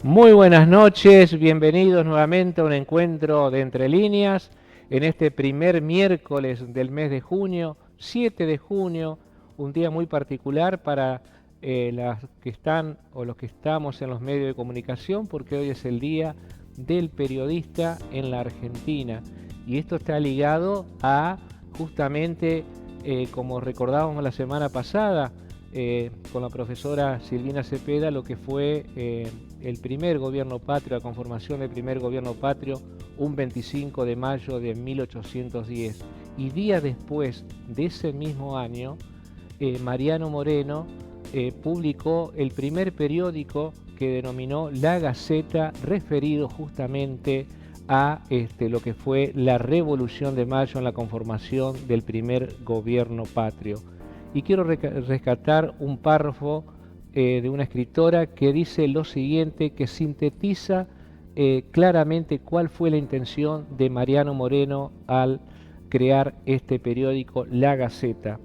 Muy buenas noches, bienvenidos nuevamente a un encuentro de Entre Líneas en este primer miércoles del mes de junio, 7 de junio, un día muy particular para las que están o los que estamos en los medios de comunicación, porque hoy es el Día del Periodista en la Argentina y esto está ligado a justamente, como recordábamos la semana pasada, con la profesora Silvina Cepeda, lo que fue el primer gobierno patrio, la conformación del primer gobierno patrio, un 25 de mayo de 1810. Y días después de ese mismo año, Mariano Moreno publicó el primer periódico que denominó La Gaceta, referido justamente a lo que fue la Revolución de Mayo en la conformación del primer gobierno patrio. Y quiero rescatar un párrafo de una escritora que dice lo siguiente, que sintetiza claramente cuál fue la intención de Mariano Moreno al crear este periódico La Gaceta.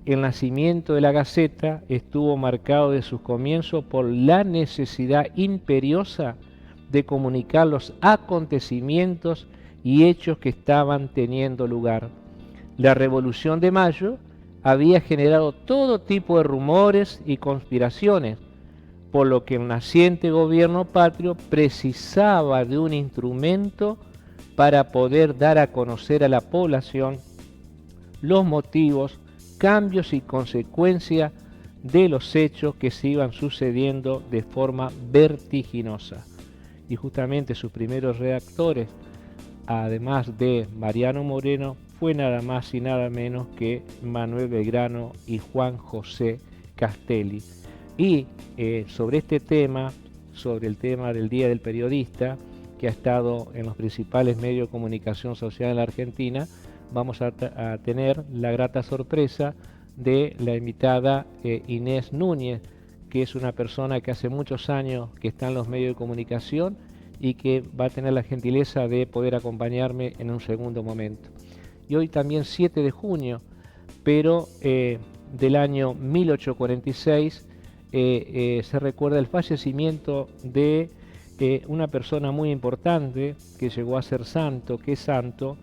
El nacimiento de La Gaceta estuvo marcado de sus comienzos por la necesidad imperiosa de comunicar los acontecimientos y hechos que estaban teniendo lugar. La Revolución de Mayo había generado todo tipo de rumores y conspiraciones, por lo que el naciente gobierno patrio precisaba de un instrumento para poder dar a conocer a la población los motivos, cambios y consecuencias de los hechos que se iban sucediendo de forma vertiginosa. Y justamente sus primeros redactores, además de Mariano Moreno, fue nada más y nada menos que Manuel Belgrano y Juan José Castelli. Y sobre este tema, sobre el tema del Día del Periodista, que ha estado en los principales medios de comunicación social en la Argentina, vamos a tener la grata sorpresa de la invitada Inés Núñez, que es una persona que hace muchos años que está en los medios de comunicación y que va a tener la gentileza de poder acompañarme en un segundo momento. Y hoy también 7 de junio, pero del año 1846, se recuerda el fallecimiento de una persona muy importante que llegó a ser santo, que es santo.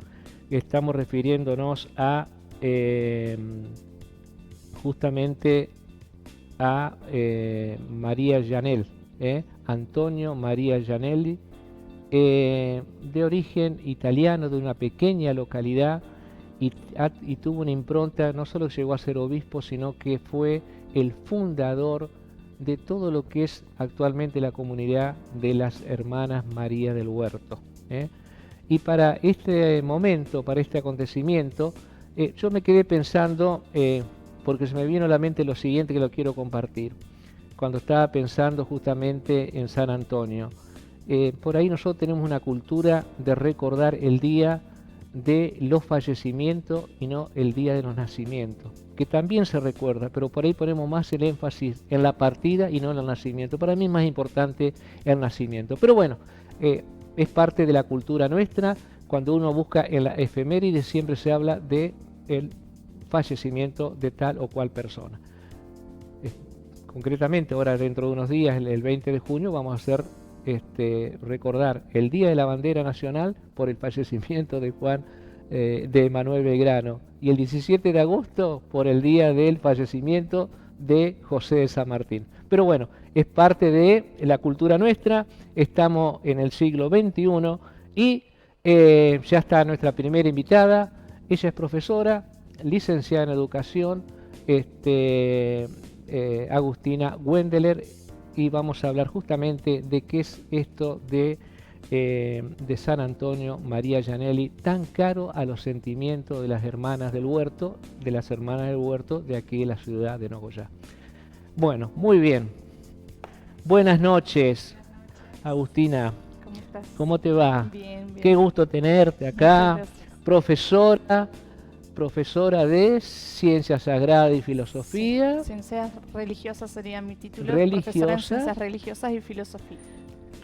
Estamos refiriéndonos a justamente a María Llanell, Antonio María Llanelli, de origen italiano, de una pequeña localidad, y tuvo una impronta, no solo llegó a ser obispo, sino que fue el fundador de todo lo que es actualmente la comunidad de las Hermanas María del Huerto. Y para este momento, para este acontecimiento, yo me quedé pensando, porque se me vino a la mente lo siguiente que lo quiero compartir, cuando estaba pensando justamente en San Antonio. Por ahí nosotros tenemos una cultura de recordar el día de los fallecimientos y no el día de los nacimientos, que también se recuerda, pero por ahí ponemos más el énfasis en la partida y no en el nacimiento. Para mí es más importante el nacimiento, pero bueno, es parte de la cultura nuestra. Cuando uno busca en la efeméride siempre se habla de el fallecimiento de tal o cual persona. Concretamente ahora dentro de unos días, el 20 de junio, vamos a hacer recordar el Día de la Bandera Nacional por el fallecimiento de Manuel Belgrano, y el 17 de agosto por el día del fallecimiento de José de San Martín. Pero bueno, es parte de la cultura nuestra. Estamos en el siglo XXI y ya está nuestra primera invitada. Ella es profesora, licenciada en educación, Agustina Wendeler, y vamos a hablar justamente de qué es esto de San Antonio María Llanelli, tan caro a los sentimientos de las hermanas del huerto, de aquí de la ciudad de Nogoyá. Bueno, muy bien. Buenas noches, Agustina. ¿Cómo estás? ¿Cómo te va? Bien, bien. Qué gusto tenerte acá, profesora de Ciencias Sagradas y Filosofía. Ciencias religiosas sería mi título. Religiosa. Profesora en Ciencias Religiosas y Filosofía.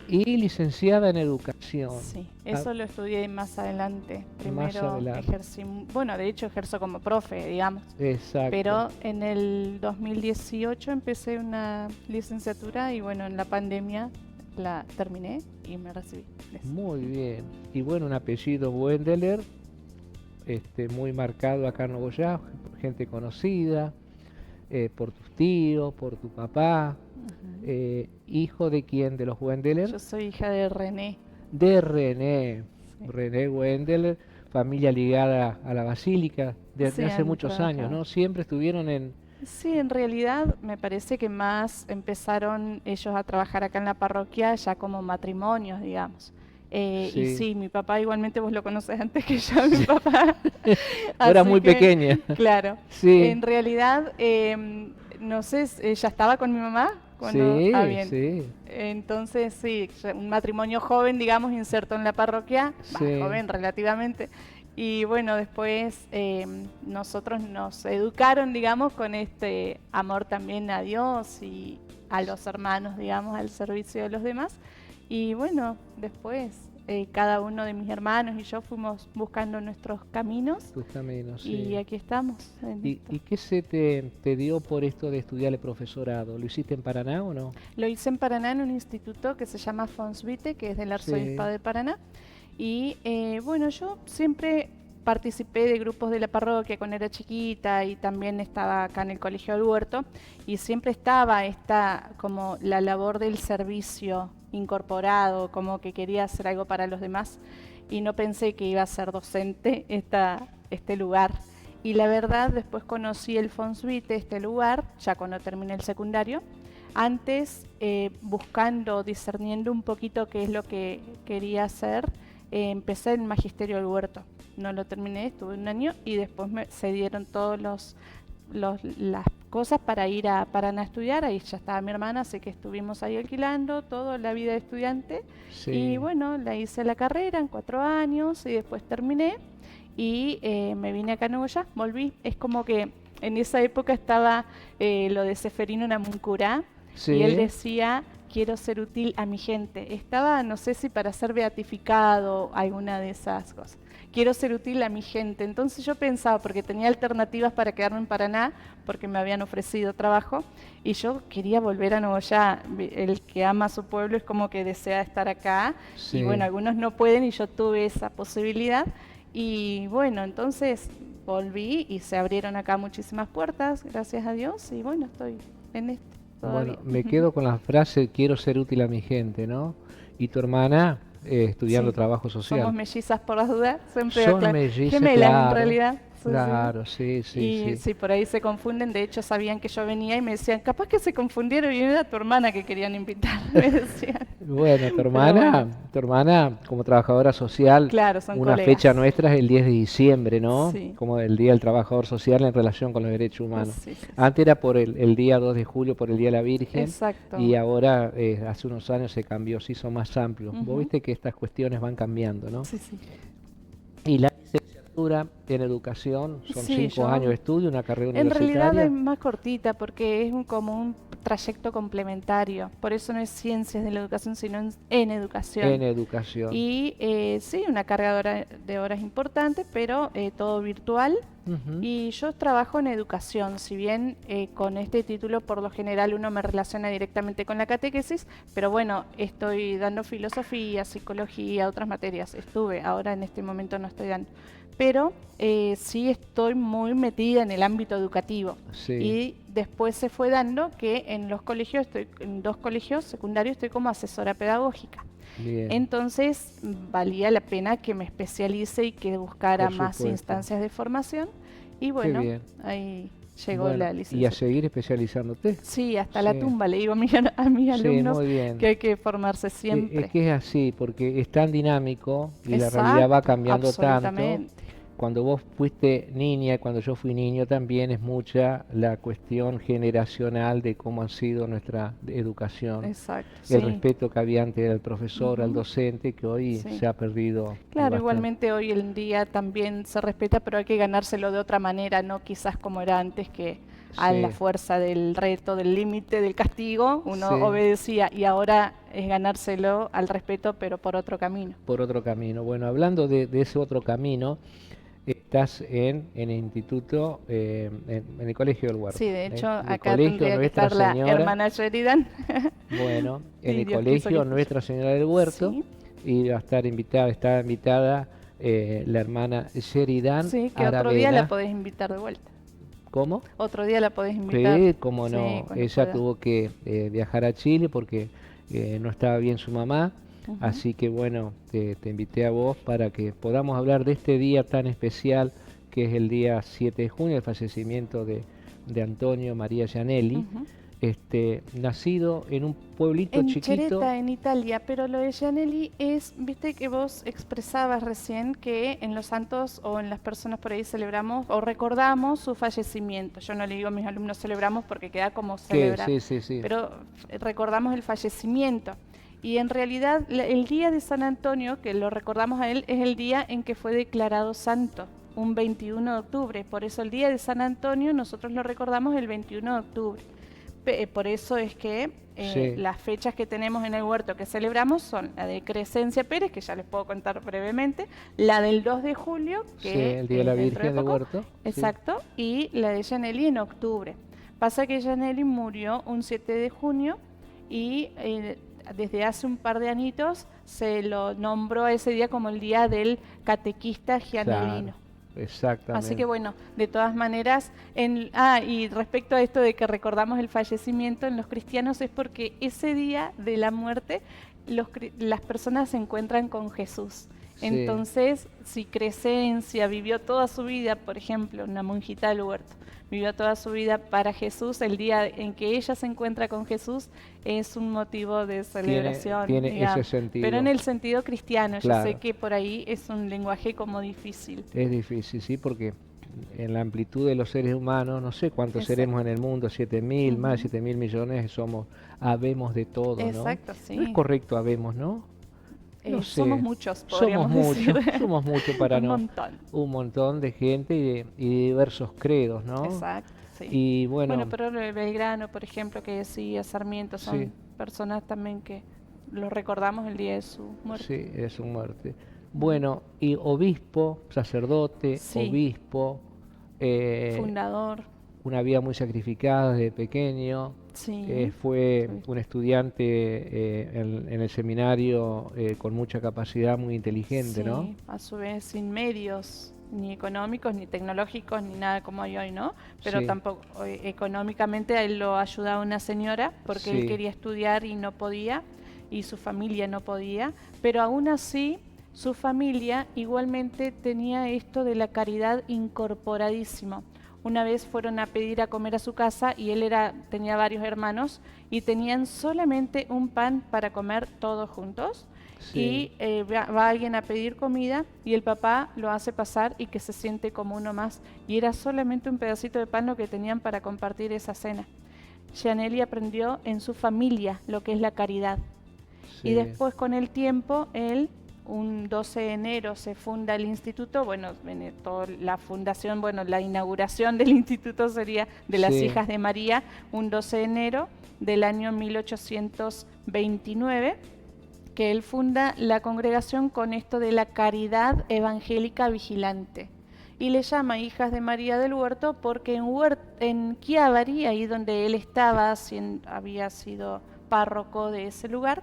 Y licenciada en Educación. Sí, eso lo estudié más adelante. Primero ejercí, bueno, de hecho ejerzo como profe, digamos. Exacto. Pero en el 2018 empecé una licenciatura y bueno, en la pandemia la terminé y me recibí. Muy bien. Y bueno, un apellido Wendeler, muy marcado acá en Nogoyá, gente conocida, por tus tíos, por tu papá. ¿Hijo de quién? ¿De los Wendeler? Yo soy hija de René. De René. Sí. René Wendeler, familia ligada a la Basílica desde hace muchos años, ¿no? Siempre estuvieron en... Sí, en realidad me parece que más empezaron ellos a trabajar acá en la parroquia ya como matrimonios, digamos. Sí. Y sí, mi papá igualmente vos lo conoces antes que yo, mi papá. Era muy pequeña. Claro. Sí. En realidad, no sé, ella estaba con mi mamá. Cuando, sí, bien. Sí. Entonces, sí, un matrimonio joven, digamos, inserto en la parroquia, sí. Joven relativamente. Y bueno, después nosotros nos educaron, digamos, con este amor también a Dios y a los hermanos, digamos, al servicio de los demás. Y bueno, después cada uno de mis hermanos y yo fuimos buscando nuestros caminos. Tus caminos, y sí. Aquí estamos. ¿Y qué se te dio por esto de estudiar el profesorado? ¿Lo hiciste en Paraná o no? Lo hice en Paraná en un instituto que se llama Fonsvite, que es del Arzobispado de Paraná. Y bueno, yo siempre participé de grupos de la parroquia cuando era chiquita y también estaba acá en el Colegio del Huerto y siempre estaba esta como la labor del servicio incorporado, como que quería hacer algo para los demás y no pensé que iba a ser docente este lugar. Y la verdad, después conocí el Fonsvite, este lugar, ya cuando terminé el secundario. Antes, buscando, discerniendo un poquito qué es lo que quería hacer, empecé el Magisterio del Huerto. No lo terminé, estuve un año y después se dieron todas las cosas para ir a Paraná a estudiar. Ahí ya estaba mi hermana, así que estuvimos ahí alquilando toda la vida de estudiante. Sí. Y bueno, la hice la carrera en 4 años y después terminé y me vine acá a Nogoyá, volví. Es como que en esa época estaba lo de Seferino Namuncurá. Sí. Y él decía, quiero ser útil a mi gente. Estaba, no sé si para ser beatificado, alguna de esas cosas. Quiero ser útil a mi gente. Entonces yo pensaba, porque tenía alternativas para quedarme en Paraná, porque me habían ofrecido trabajo, y yo quería volver a Nogoyá. El que ama a su pueblo es como que desea estar acá. Sí. Y bueno, algunos no pueden y yo tuve esa posibilidad. Y bueno, entonces volví y se abrieron acá muchísimas puertas, gracias a Dios, y bueno, estoy en esto. Bueno, me quedo con la frase, quiero ser útil a mi gente, ¿no? Y tu hermana estudiando trabajo social. Somos mellizas por las dudas, siempre son mellizas, gemelas claro, en realidad. Claro, sí. Y sí, por ahí se confunden, de hecho sabían que yo venía y me decían, capaz que se confundieron y era tu hermana que querían invitar, me decían. Bueno, tu hermana como trabajadora social, claro, son una colegas. Fecha nuestra es el 10 de diciembre, ¿no? Sí. Como el Día del Trabajador Social en relación con los derechos humanos. Sí. Antes era por el día 2 de julio, por el Día de la Virgen. Exacto. Y ahora, hace unos años se cambió, se hizo más amplio. Vos viste que estas cuestiones van cambiando, ¿no? Sí. Y la licenciatura en educación son 5 años de estudio, una carrera universitaria. En realidad es más cortita porque es como un trayecto complementario. Por eso no es ciencias de la educación, sino en educación. En educación. Y sí, una carga de horas importante, pero todo virtual. Y yo trabajo en educación, si bien con este título por lo general uno me relaciona directamente con la catequesis, pero bueno, estoy dando filosofía, psicología, otras materias. Ahora en este momento no estoy dando. Pero sí estoy muy metida en el ámbito educativo. Sí. Y después se fue dando que en los colegios, en 2 colegios secundarios estoy como asesora pedagógica. Bien. Entonces valía la pena que me especialice y que buscara más instancias de formación. Y bueno, ahí llegó la licenciatura. Y a seguir especializándote. Sí, hasta la tumba le digo a mis alumnos que hay que formarse siempre. Es que es así, porque es tan dinámico y la realidad va cambiando tanto. Cuando vos fuiste niña, cuando yo fui niño también es mucha la cuestión generacional de cómo ha sido nuestra educación. Exacto. El respeto que había antes del profesor, al docente, que hoy se ha perdido. Claro, igualmente hoy en día también se respeta, pero hay que ganárselo de otra manera, no quizás como era antes, que a la fuerza del reto, del límite, del castigo, uno obedecía, y ahora es ganárselo al respeto, pero por otro camino. Por otro camino. Bueno, hablando de ese otro camino, estás en el instituto, en el Colegio del Huerto. Sí, de hecho, El acá Colegio tendría que Nuestra estar la Señora, hermana Sheridan. bueno, en Sí, el Dios quiso que Colegio esté Nuestra Señora del Huerto, Sí, y va a estar invitada, está invitada la hermana Sheridan sí, que otro día la Aravena. podés invitar de vuelta. ¿Cómo? Otro día la podés invitar. Sí, cómo Sí, no. cuando Ella pueda. tuvo que viajar a Chile porque no estaba bien su mamá. Ujú. Así que bueno, te invité a vos para que podamos hablar de este día tan especial que es el día 7 de junio, el fallecimiento de Antonio María Gianelli, Ujú. nacido en un pueblito En chiquito. Chereta, en Italia, pero lo de Gianelli es, viste que vos expresabas recién que en los santos o en las personas por ahí celebramos o recordamos su fallecimiento. Yo no le digo a mis alumnos celebramos porque queda como Que celebrar, sí, sí, sí. pero recordamos el fallecimiento. Y en realidad el día de San Antonio, que lo recordamos a él, es el día en que fue declarado santo, un 21 de octubre. Por eso el día de San Antonio nosotros lo recordamos el 21 de octubre. Por eso es que Sí, las fechas que tenemos en el huerto que celebramos son la de Crescencia Pérez, que ya les puedo contar brevemente, la del 2 de julio, sí, que el Día de la dentro de Virgen de poco, Huerto. Sí, exacto, y la de Gianelli en octubre. Pasa que Gianelli murió un 7 de junio y desde hace un par de añitos se lo nombró ese día como el día del catequista claro, gianellino. Así que exactamente. bueno, de todas maneras, y respecto a esto de que recordamos el fallecimiento en los cristianos es porque ese día de la muerte las personas se encuentran con Jesús. Sí, Entonces, si Crescencia vivió toda su vida, por ejemplo, una monjita del huerto, vivió toda su vida para Jesús, el día en que ella se encuentra con Jesús es un motivo de celebración, tiene ese digamos. Pero en sentido. el sentido cristiano, yo sé Claro, que por ahí es un lenguaje como difícil. es difícil, sí, porque en la amplitud de los seres humanos, no sé cuántos seremos Exacto. en el mundo, 7.000, más de Ujú. 7.000 millones, somos, habemos de todo, ¿no? Exacto, No es sí. correcto habemos, ¿no? No Somos sé, muchos, podríamos decir. somos muchos para Un no, montón. un montón de gente y de diversos credos, ¿no? Exacto, sí. Y Bueno, bueno, pero lo de Belgrano, por ejemplo, que decía Sarmiento, sí, son personas también que los recordamos el día de su muerte. sí, es su muerte. Ujú. Bueno, y obispo, sacerdote, Sí, obispo, eh, fundador, una vida muy sacrificada desde pequeño. sí. Fue Sí. un estudiante en el seminario con mucha capacidad, muy inteligente, ¿no? Sí, a su vez sin medios, ni económicos, ni tecnológicos, ni nada como hay hoy, ¿no? Pero Sí, tampoco económicamente a él lo ayudaba una señora porque él sí, quería estudiar y no podía, y su familia no podía, pero aún así su familia igualmente tenía esto de la caridad incorporadísimo. Una vez fueron a pedir a comer a su casa y tenía varios hermanos y tenían solamente un pan para comer todos juntos sí, y va alguien a pedir comida y el papá lo hace pasar y que se siente como uno más. Y era solamente un pedacito de pan lo que tenían para compartir esa cena. Gianelli aprendió en su familia lo que es la caridad. Y sí, después con el tiempo, él, un 12 de enero se funda el instituto, bueno, la fundación, bueno, la inauguración del instituto sería de las sí, Hijas de María, un 12 de enero del año 1829, que él funda la congregación con esto de la caridad evangélica vigilante. Y le llama Hijas de María del Huerto porque en Chiavari, ahí donde él estaba, había sido párroco de ese lugar,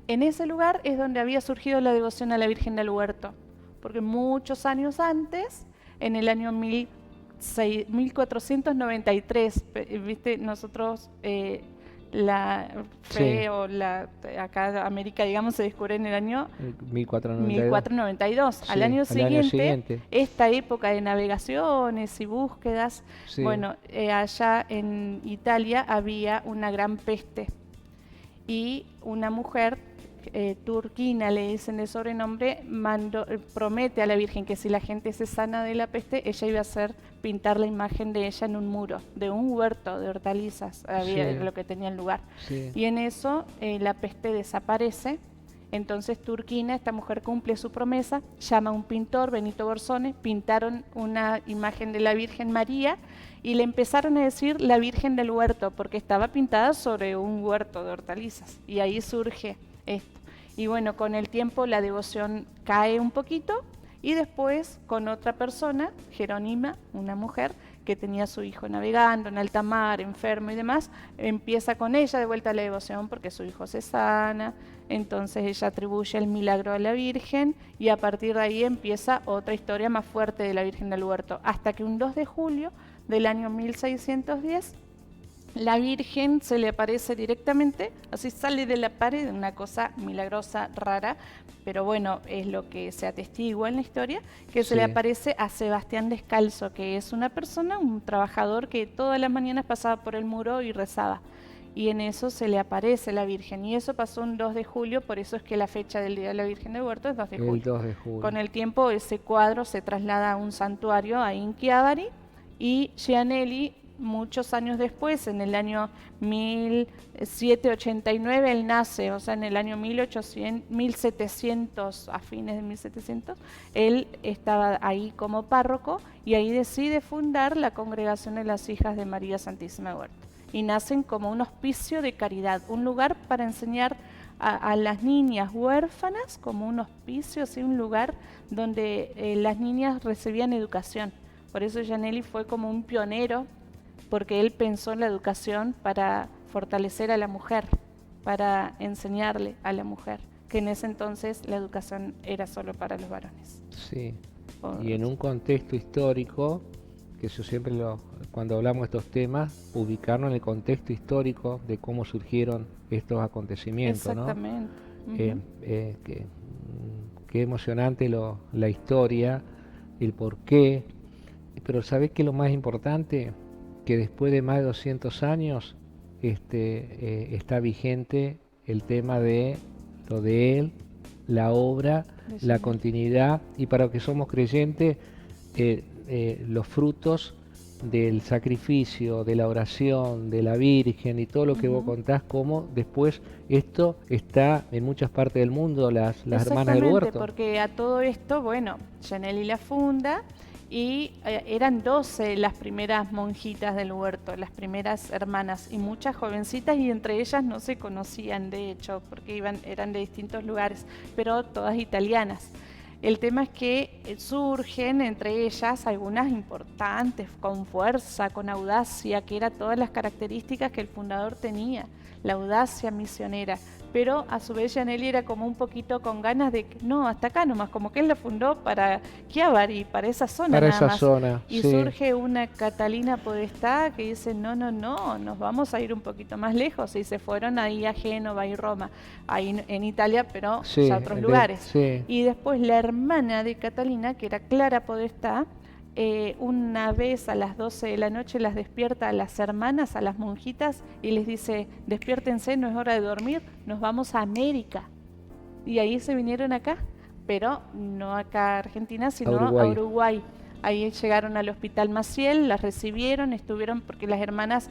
en ese lugar es donde había surgido la devoción a la Virgen del Huerto, porque muchos años antes, en el año 1493, viste, nosotros la sí, fe acá América, digamos, se descubre en el año 1492. 1492. Al Sí, año al año siguiente, siguiente. esta época de navegaciones y búsquedas, Sí, bueno, allá en Italia había una gran peste y una mujer Turquina, le dicen de sobrenombre, promete a la Virgen que si la gente se sana de la peste, ella iba a hacer pintar la imagen de ella en un muro, de un huerto de hortalizas, había sí, lo que tenía lugar. sí, Y en eso la peste desaparece. Entonces Turquina, esta mujer cumple su promesa, llama a un pintor, Benito Borsone, pintaron una imagen de la Virgen María y le empezaron a decir la Virgen del Huerto, porque estaba pintada sobre un huerto de hortalizas. Y ahí surge esto. Y bueno, con el tiempo la devoción cae un poquito Y después con otra persona, Jerónima, una mujer, que tenía a su hijo navegando en alta mar, enfermo y demás, empieza con ella de vuelta a la devoción porque su hijo se sana, entonces ella atribuye el milagro a la Virgen y a partir de ahí empieza otra historia más fuerte de la Virgen del Huerto, hasta que un 2 de julio del año 1610 la Virgen se le aparece directamente, así sale de la pared, una cosa milagrosa, rara, pero bueno, es lo que se atestigua en la historia, que se le aparece a Sebastián Descalzo, que es una persona, un trabajador que todas las mañanas pasaba por el muro y rezaba. Y en eso se le aparece la Virgen, y eso pasó un 2 de julio, por eso es que la fecha del Día de la Virgen del Huerto es 2 de julio. El 2 de julio. Con el tiempo ese cuadro se traslada a un santuario a Inchiavari, y Gianelli muchos años después, en el año 1789, él nace, o sea, en el año 1700, a fines de 1700, él estaba ahí como párroco y ahí decide fundar la Congregación de las Hijas de María Santísima Huerta. Y nacen como un hospicio de caridad, un lugar para enseñar a las niñas huérfanas, como un hospicio, así, un lugar donde las niñas recibían educación. Por eso Gianelli fue como un pionero, porque él pensó en la educación para fortalecer a la mujer, para enseñarle a la mujer, que en ese entonces la educación era solo para los varones. Sí, y en un contexto histórico, que yo siempre cuando hablamos de estos temas, ubicarnos en el contexto histórico de cómo surgieron estos acontecimientos. Exactamente. ¿No? Qué emocionante la historia, el porqué, pero ¿sabés qué es lo más importante? Que después de más de 200 años está vigente el tema de lo de él, la obra, la continuidad, y para los que somos creyentes, los frutos del sacrificio, de la oración, de la Virgen y todo lo que vos contás, cómo después esto está en muchas partes del mundo, las hermanas del huerto. Porque a todo esto, bueno, Gianelli la funda, y eran 12 las primeras monjitas del huerto, las primeras hermanas, y muchas jovencitas, y entre ellas no se conocían, de hecho, porque eran de distintos lugares, pero todas italianas. El tema es que surgen entre ellas algunas importantes, con fuerza, con audacia, que eran todas las características que el fundador tenía, la audacia misionera. Pero a su vez Gianelli era como un poquito con ganas de, no, hasta acá nomás, como que él la fundó para Chiavari, para esa zona para nada esa más. Zona, y surge una Catalina Podestá que dice, no, nos vamos a ir un poquito más lejos, y se fueron ahí a Génova y Roma, ahí en Italia, pero a otros lugares. Y después la hermana de Catalina, que era Clara Podestá, una vez a las 12 de la noche las despierta a las hermanas, a las monjitas, y les dice, despiértense, no es hora de dormir, nos vamos a América. Y ahí se vinieron acá, pero no acá a Argentina, sino a Uruguay. Ahí llegaron al Hospital Maciel, las recibieron, estuvieron, porque las hermanas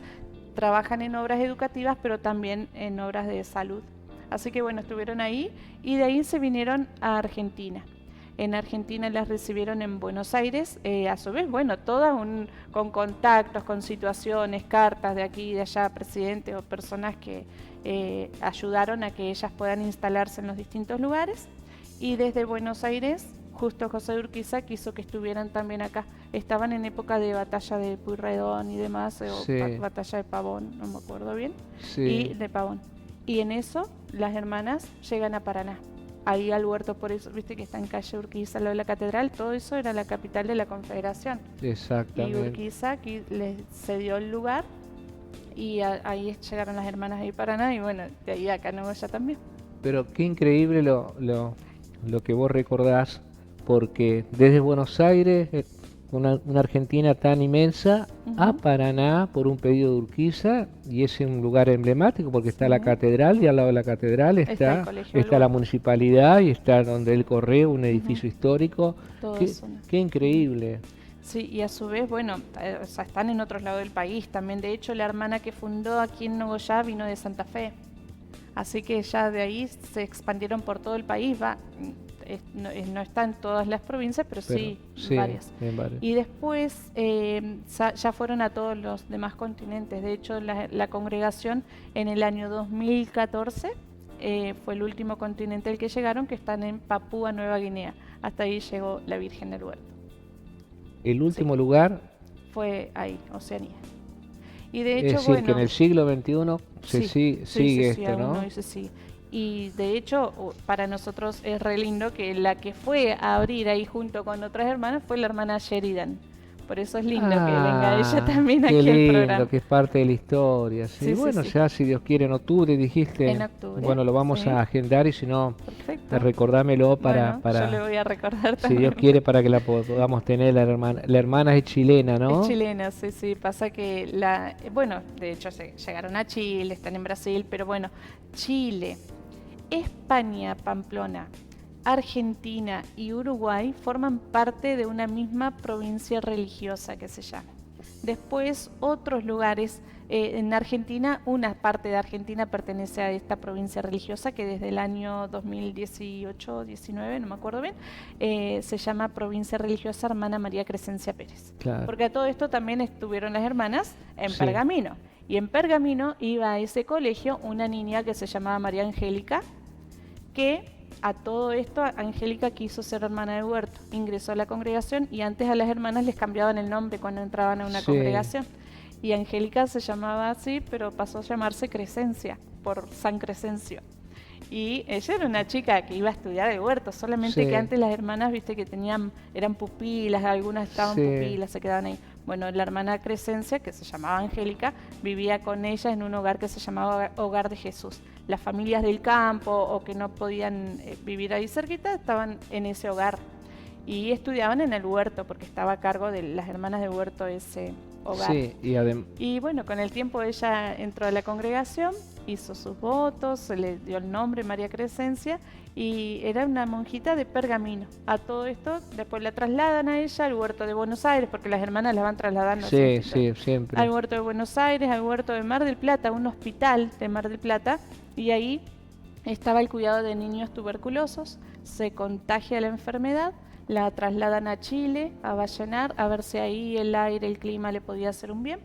trabajan en obras educativas, pero también en obras de salud. Así que bueno, estuvieron ahí, y de ahí se vinieron a Argentina. En Argentina las recibieron en Buenos Aires, a su vez, bueno, todas con contactos, con situaciones, cartas de aquí y de allá, presidentes o personas que ayudaron a que ellas puedan instalarse en los distintos lugares. Y desde Buenos Aires, justo José de Urquiza quiso que estuvieran también acá. Estaban en época de batalla de Pueyrredón y demás, o batalla de Pavón, no me acuerdo bien, y de Pavón. Y en eso las hermanas llegan a Paraná. Ahí al huerto, por eso, viste que está en calle Urquiza, lo de la catedral, todo eso era la capital de la Confederación. Exactamente. Y Urquiza aquí les cedió el lugar, y ahí llegaron las hermanas de Paraná, y bueno, de ahí acá no ya también. Pero qué increíble lo que vos recordás, porque desde Buenos Aires, una Argentina tan inmensa, a Paraná por un pedido de Urquiza, y es un lugar emblemático porque está la catedral, y al lado de la catedral está la municipalidad, y está donde el correo, un edificio histórico. Qué increíble. Sí, y a su vez, bueno, o sea, están en otros lados del país también. De hecho, la hermana que fundó aquí en Nogoyá vino de Santa Fe. Así que ya de ahí se expandieron por todo el país. No está en todas las provincias, pero sí varias. Y después ya fueron a todos los demás continentes. De hecho, la congregación en el año 2014 fue el último continente al que llegaron, que están en Papúa Nueva Guinea. hasta ahí llegó la Virgen del Huerto. El último lugar, Fue ahí, Oceanía. Y de es hecho, decir, que en bueno, el siglo XXI sigue esto, aún ¿no? hoy se sigue. Y de hecho, para nosotros es re lindo que la que fue a abrir ahí junto con otras hermanas fue la hermana Sheridan. Por eso es lindo que venga ella también Qué aquí al lindo, programa. que es parte de la historia. Sí, Sí, sí, bueno, sí. ya si Dios quiere en octubre dijiste, En octubre, bueno, lo vamos sí. a agendar y si no, Perfecto. recordámelo Bueno, yo le voy a recordar si Dios también. quiere, para que la podamos tener la hermana es chilena, Es ¿no? chilena, sí, sí. Pasa que bueno, de hecho llegaron a Chile, están en Brasil, pero bueno, Chile, España, Pamplona, Argentina y Uruguay forman parte de una misma provincia religiosa que se llama. Después otros lugares, en Argentina, una parte de Argentina pertenece a esta provincia religiosa que desde el año 2018-19, no me acuerdo bien, se llama Provincia Religiosa Hermana María Crescencia Pérez. Claro. Porque a todo esto también estuvieron las hermanas en Sí. Pergamino. Y en Pergamino iba a ese colegio una niña que se llamaba María Angélica, que a todo esto Angélica quiso ser hermana de Huerto, ingresó a la congregación y antes a las hermanas les cambiaban el nombre cuando entraban a una Sí. congregación. Y Angélica se llamaba así, pero pasó a llamarse Crescencia, por San Crescencio. Y ella era una chica que iba a estudiar el Huerto, solamente Sí. que antes las hermanas, viste, que eran pupilas, algunas estaban Sí. pupilas, se quedaban ahí. Bueno, la hermana Crescencia, que se llamaba Angélica, vivía con ella en un hogar que se llamaba Hogar de Jesús. Las familias del campo o que no podían vivir ahí cerquita estaban en ese hogar y estudiaban en el Huerto porque estaba a cargo de las hermanas de Huerto ese hogar. Sí, Y bueno, con el tiempo ella entró a la congregación, hizo sus votos, se le dio el nombre María Crescencia y era una monjita de Pergamino. A todo esto después la trasladan a ella al Huerto de Buenos Aires, porque las hermanas la van trasladando sí, así, siempre. al Huerto de Buenos Aires, al Huerto de Mar del Plata, un hospital de Mar del Plata, y ahí estaba el cuidado de niños tuberculosos, se contagia la enfermedad, la trasladan a Chile, a Vallenar, a ver si ahí el aire, el clima le podía hacer un bien.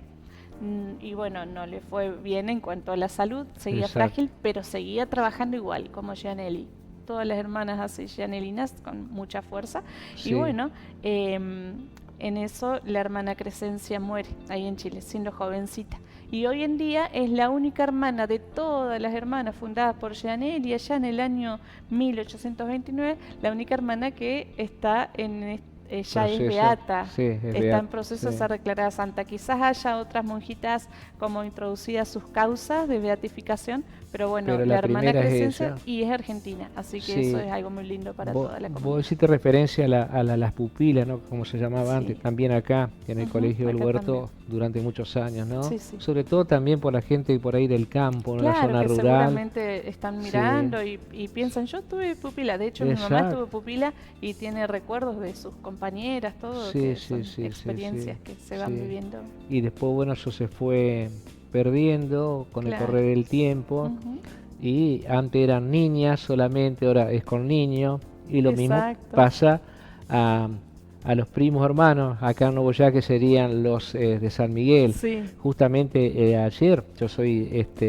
Y bueno, no le fue bien en cuanto a la salud, seguía Exacto. frágil, pero seguía trabajando igual, como Gianelli. Todas las hermanas así, gianelinas, con mucha fuerza. Sí. Y bueno, en eso la hermana Crescencia muere, ahí en Chile, siendo jovencita. Y hoy en día es la única hermana de todas las hermanas fundadas por Gianelli allá en el año 1829, la única hermana que está en ella es beata, Sí, es está beata, en proceso de sí. ser declarada santa. Quizás haya otras monjitas como introducidas sus causas de beatificación, pero bueno, Pero la la hermana primera es Crescencia ella. y es argentina, así que Sí. eso es algo muy lindo para toda la comunidad. Vos hiciste referencia a las pupilas, ¿no? Como se llamaba Sí. antes, también acá, en el Ujú, Colegio del acá Huerto, también. durante muchos años, ¿no? Sí, sí. Sobre todo también por la gente por ahí del campo, en la Claro, zona que rural. seguramente están Sí. mirando y piensan, yo tuve pupila, de hecho mi mamá Exacto. tuvo pupila y tiene recuerdos de sus compañeras, todo, Sí, que sí, son sí, experiencias sí, que se van sí. viviendo. Y después, bueno, eso se fue perdiendo con el Claro. correr del tiempo. Ujú. Y antes eran niñas solamente, ahora es con niños. Y lo mismo Exacto. pasa a los primos hermanos, acá en Nogoyá, que serían los de San Miguel. Sí. Justamente ayer, yo soy Sí,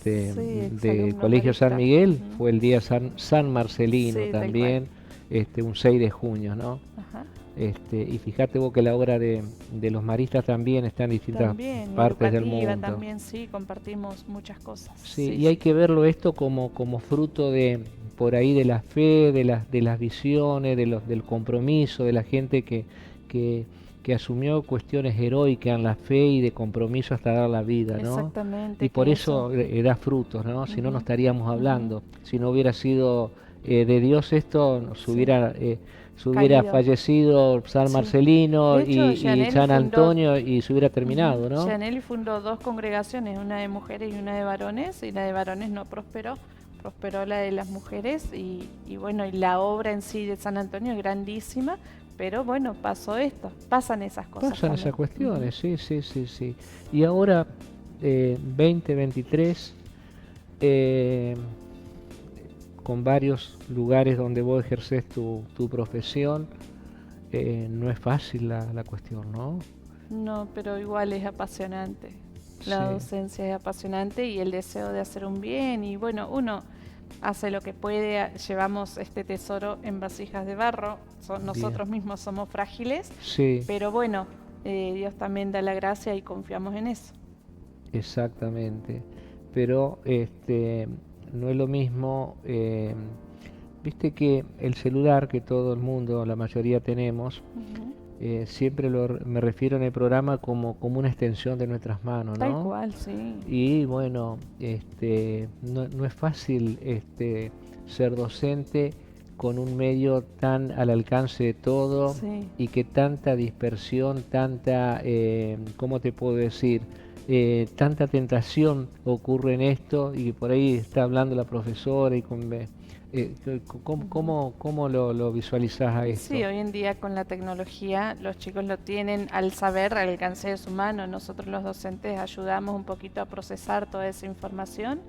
del exalumno Colegio San marista. Miguel, Ujú. fue el día San Marcelino Sí, tal también, un 6 de junio, ¿no? Ajá. Y fíjate vos que la obra de los maristas también está en distintas También, partes del educativa mundo. también, sí, compartimos muchas cosas. Sí, Sí, y hay sí. que verlo esto como fruto de por ahí de la fe, de las visiones, del compromiso, de la gente que asumió cuestiones heroicas en la fe y de compromiso hasta dar la vida, ¿no? Exactamente. Y por que eso da frutos, ¿no? Si no, no Ujú, estaríamos hablando. ujú. Si no hubiera sido de Dios esto, se Sí. hubiera Caído. fallecido San Sí. Marcelino De hecho, y Gianelli San fundó, Antonio y se hubiera terminado, ¿no? Gianelli fundó dos congregaciones, una de mujeres y una de varones, y la de varones no prosperó, prosperó la de las mujeres, y bueno, y la obra en sí de San Antonio es grandísima, pero bueno, pasó esto, pasan esas cosas. Pasan también. esas cuestiones, sí, sí, sí, sí. Y ahora, 2023, con varios lugares donde vos ejercés tu profesión, no es fácil la cuestión, ¿no? No, pero igual es apasionante. La Sí. docencia es apasionante y el deseo de hacer un bien. Y bueno, uno hace lo que puede, llevamos este tesoro en vasijas de barro, nosotros mismos somos frágiles, Sí, pero bueno, Dios también da la gracia y confiamos en eso. exactamente. Pero no es lo mismo, viste que el celular que todo el mundo, la mayoría tenemos, Ujú. siempre me refiero en el programa como una extensión de nuestras manos, Tal ¿no? cual, sí. Y bueno, no es fácil ser docente con un medio tan al alcance de todo Sí. y que tanta dispersión, tanta, ¿cómo te puedo decir? Tanta tentación ocurre en esto y por ahí está hablando la profesora y Ujú. ¿cómo lo visualizás a Sí, esto? hoy en día con la tecnología los chicos lo tienen al saber, al alcance de su mano. Nosotros los docentes ayudamos un poquito a procesar toda esa información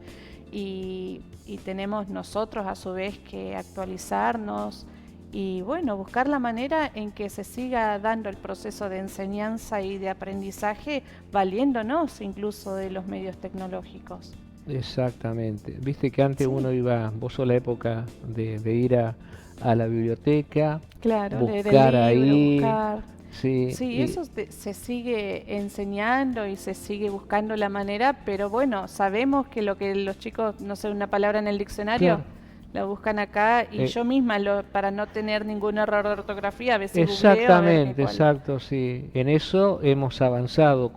y tenemos nosotros a su vez que actualizarnos y bueno, buscar la manera en que se siga dando el proceso de enseñanza y de aprendizaje valiéndonos incluso de los medios tecnológicos. Exactamente. Viste que antes Sí, uno iba, vos sos la época de ir a la biblioteca, claro, leer el buscar libro, ahí, buscar. sí, Sí, y eso se sigue enseñando y se sigue buscando la manera, pero bueno, sabemos que lo que los chicos, no sé, una palabra en el diccionario, claro, la buscan acá y eh, yo misma, para no tener ningún error de ortografía, a veces googleo a ver qué exactamente, cuál. exacto, sí. En eso hemos avanzado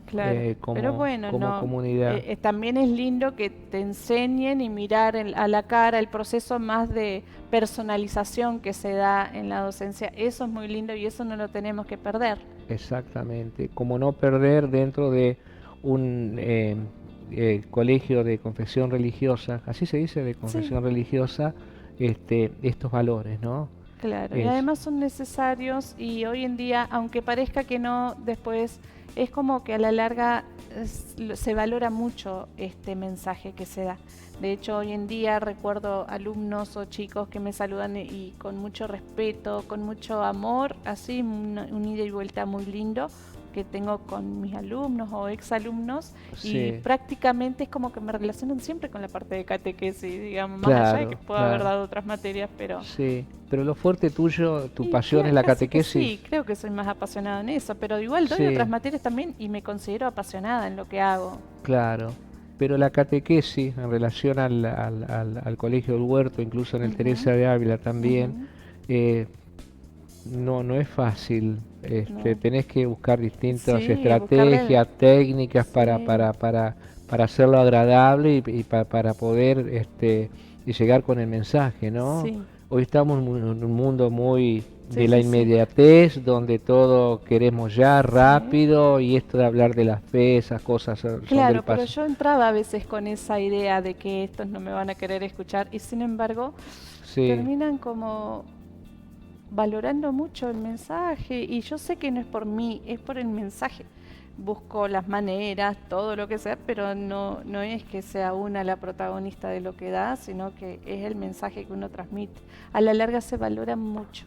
Claro, pero bueno, como no, comunidad. también es lindo que te enseñen y mirar a la cara el proceso más de personalización que se da en la docencia. Eso es muy lindo y eso no lo tenemos que perder. Exactamente, como no perder dentro de un colegio de confesión religiosa, así se dice, de Sí. confesión religiosa, estos valores, ¿no? Claro, y Es, además son necesarios y hoy en día, aunque parezca que no, después es como que a la larga se valora mucho este mensaje que se da. De hecho, hoy en día recuerdo alumnos o chicos que me saludan y con mucho respeto, con mucho amor, así un ida y vuelta muy lindo que tengo con mis alumnos o exalumnos y sí, prácticamente es como que me relacionan siempre con la parte de catequesis, digamos, más allá de que claro, puedo haber claro, dado otras materias, pero sí, pero lo fuerte tuyo, tu y pasión es la casi que catequesis, sí, creo que soy más apasionada en eso, pero igual doy otras sí, materias también y me considero apasionada en lo que hago. claro, pero la catequesis en relación al Colegio del Huerto, incluso en el Ujú, Teresa de Ávila también, ujú, eh, no es fácil. no. Tenés que buscar distintas Sí, buscarle, estrategias, técnicas sí, para hacerlo agradable para poder y llegar con el mensaje, ¿no? sí, Hoy estamos en un mundo muy sí, de la sí, sí, inmediatez, donde todo queremos ya sí. rápido y esto de hablar de la fe, esas cosas son del Claro, pero pasado. yo entraba a veces con esa idea de que estos no me van a querer escuchar y sin embargo Sí, terminan como valorando mucho el mensaje y yo sé que no es por mí, es por el mensaje. Busco las maneras, todo lo que sea, pero no es que sea una la protagonista de lo que da, sino que es el mensaje que uno transmite. A la larga se valora mucho.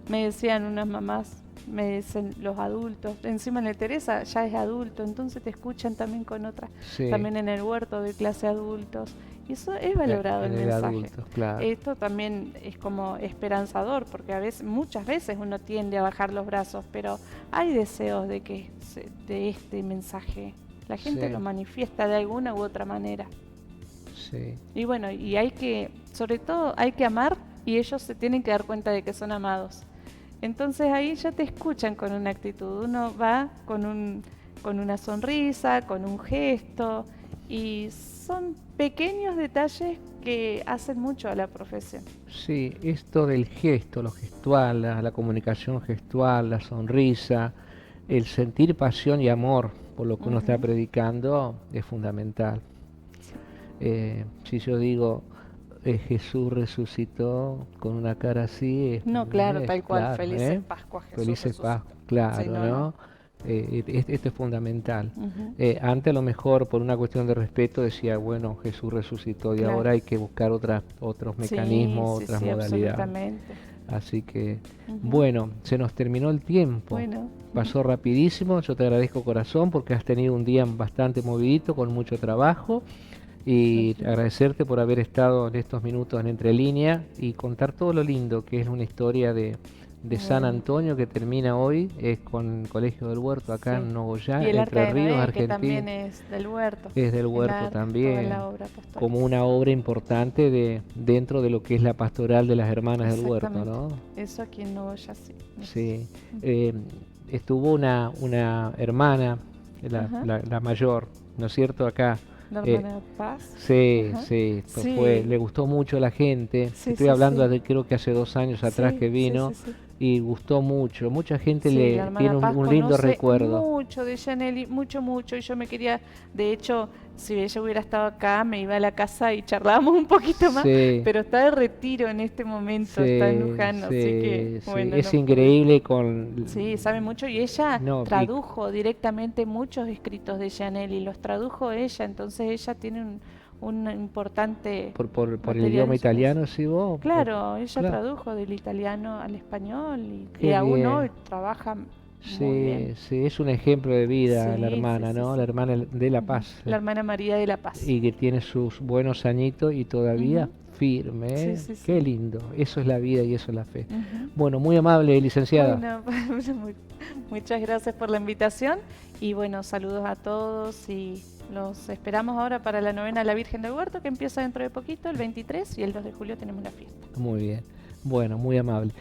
Me decían unas mamás, me dicen los adultos, encima la Teresa ya es adulto, entonces te escuchan también con otras, sí, también en el huerto de clase adultos, y eso es valorado el en el mensaje. adulto, claro. Esto también es como esperanzador, porque a veces, muchas veces uno tiende a bajar los brazos, pero hay deseos de que de este mensaje la gente lo Sí, manifiesta de alguna u otra manera. sí. Y bueno, y hay que, sobre todo, hay que amar y ellos se tienen que dar cuenta de que son amados. Entonces ahí ya te escuchan con una actitud. Uno va con una sonrisa, con un gesto y son pequeños detalles que hacen mucho a la profesión. Sí, esto del gesto, lo gestual, la comunicación gestual, la sonrisa, el sentir pasión y amor por lo que uno está Ujú. predicando es fundamental. Sí. Si yo digo Jesús resucitó con una cara así, No, claro, es tal cual. claro, Felices Pascuas, Jesús Felices Pascua, resucitó. Sí, claro, no, no. ¿no? Esto es fundamental. Ujú. Antes a lo mejor por una cuestión de respeto decía, bueno, Jesús resucitó y Claro. ahora hay que buscar otros Sí, mecanismos, sí, otras sí, modalidades. absolutamente. Así que, Ujú. bueno, se nos terminó el tiempo. Bueno, Pasó rapidísimo, yo te agradezco corazón porque has tenido un día bastante movidito, con mucho trabajo. Y Ujú. agradecerte por haber estado en estos minutos en Entre Líneas y contar todo lo lindo que es una historia de San Bueno, Antonio que termina hoy, es con el Colegio del Huerto acá sí. en Y Nogoyá, el Arca Entre de Ríos, Noé, que Argentina. también es del huerto. Es del El Huerto arca, toda también, la obra apostólica. como una obra importante dentro de lo que es la pastoral de las Hermanas del Huerto, Exactamente. ¿no? Eso aquí en Nogoyá sí. Sí. Eh, Estuvo una hermana, Ajá. la mayor, ¿no es cierto? Acá. La eh, hermana Paz. sí, Ajá. sí, Sí, le gustó mucho a la gente. sí, Estoy sí, hablando sí. de creo que hace 2 años atrás Sí, que sí, vino sí, sí. y gustó mucho. Mucha gente Sí, la le hermana tiene Paz un lindo conoce recuerdo. mucho de Janelli, mucho, mucho. Y yo me quería, de hecho, si ella hubiera estado acá, me iba a la casa y charlábamos un poquito más. Sí. Pero está de retiro en este momento, está en Sí, Luján, así que, sí, bueno, es no pude. increíble con... Sí, sabe mucho y ella No, tradujo directamente muchos escritos de Janelli, los tradujo ella, entonces ella tiene un importante por el material idioma en su cabeza. italiano, sí, vos. Claro, ella Claro, tradujo del italiano al español y qué aún bien. hoy trabaja muy bien. Sí, sí, es un ejemplo de vida la Sí, sí, hermana, sí, ¿no? La sí. hermana de La Ujú. Paz. La hermana María de la Paz. Y que tiene sus buenos añitos y todavía Ujú. firme, Sí, ¿eh? sí, Qué sí. lindo. Eso es la vida y eso es la fe. Ujú. Bueno, muy amable, licenciada. Bueno, muchas gracias por la invitación y bueno, saludos a todos y los esperamos ahora para la novena a la Virgen del Huerto que empieza dentro de poquito, el 23 y el 2 de julio tenemos la fiesta. Muy bien. Bueno, muy amable.